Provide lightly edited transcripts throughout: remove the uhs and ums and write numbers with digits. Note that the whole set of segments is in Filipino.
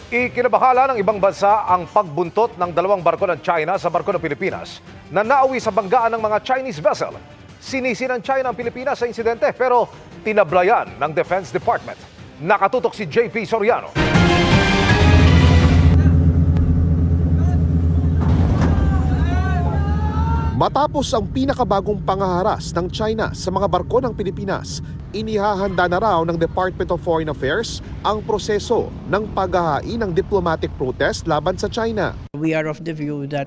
Ikinabahala ng ibang bansa ang pagbuntot ng dalawang barko ng China sa barko ng Pilipinas na nauwi sa banggaan ng mga Chinese vessel. Sinisi ng China ang Pilipinas sa insidente pero tinablayan ng Defense Department. Nakatutok si JP Soriano. Matapos ang pinakabagong pangaharas ng China sa mga barko ng Pilipinas, inihahanda na raw ng Department of Foreign Affairs ang proseso ng paghahain ng diplomatic protest laban sa China. We are of the view that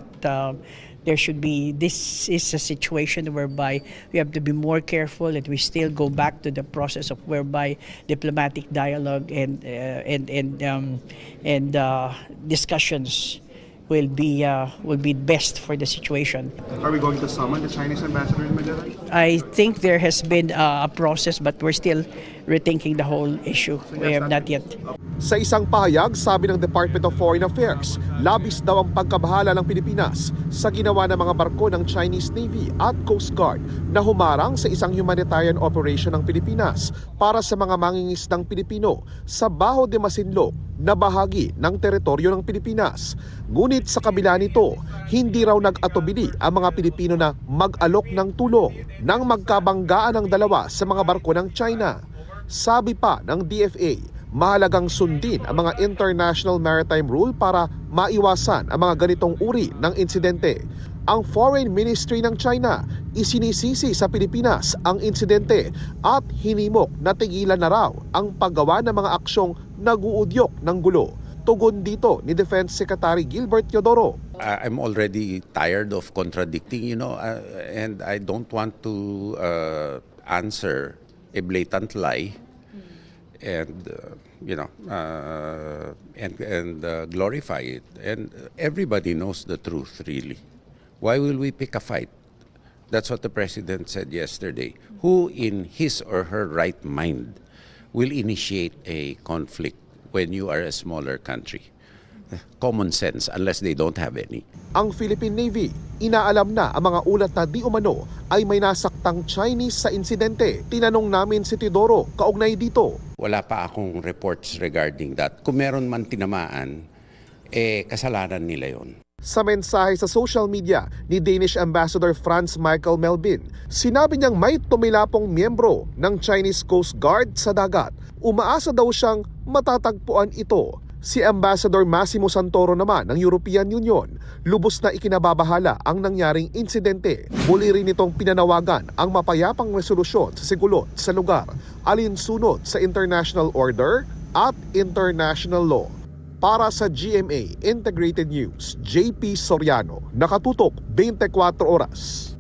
this is a situation whereby we have to be more careful, that we still go back to the process of whereby diplomatic dialogue and discussions will be best for the situation. Are we going to summon the Chinese ambassador in Manila? I think there has been a process, but we're still rethinking the whole issue. We have not yet. Sa isang pahayag, sabi ng Department of Foreign Affairs, labis daw ang pagkabahala ng Pilipinas sa ginawa ng mga barko ng Chinese Navy at Coast Guard na humarang sa isang humanitarian operation ng Pilipinas para sa mga mangingisdang Pilipino sa Baho de Masinloc na bahagi ng teritoryo ng Pilipinas. Ngunit sa kabila nito, hindi raw nag-atubili ang mga Pilipino na mag-alok ng tulong nang magkabanggaan ng dalawa sa mga barko ng China. Sabi pa ng DFA, mahalagang sundin ang mga international maritime rule para maiwasan ang mga ganitong uri ng insidente. Ang Foreign Ministry ng China isinisisi sa Pilipinas ang insidente at hinimok na tigilan na raw ang paggawa ng mga aksyong nag-uudyok ng gulo. Tugon dito ni Defense Secretary Gilbert Teodoro. I'm already tired of contradicting, and I don't want to answer a blatant lie and glorify it. And everybody knows the truth, really. Why will we pick a fight? That's what the president said yesterday. Who in his or her right mind will initiate a conflict when you are a smaller country? Common sense, unless they don't have any. Ang Philippine Navy, inaalam na ang mga ulat na di umano ay may nasaktang Chinese sa insidente. Tinanong namin si Teodoro kaugnay dito. Wala pa akong reports regarding that. Kung meron man tinamaan, kasalanan nila yon. Sa mensahe sa social media ni Danish Ambassador Franz Michael Melvin, sinabi niyang may tumilapong miyembro ng Chinese Coast Guard sa dagat. Umaasa daw siyang matatagpuan ito. Si Ambassador Massimo Santoro naman ng European Union, lubos na ikinababahala ang nangyaring insidente. Muli rin itong pinanawagan ang mapayapang resolusyon sa sigulot sa lugar, alinsunod sa international order at international law. Para sa GMA Integrated News, JP Soriano, nakatutok 24 oras.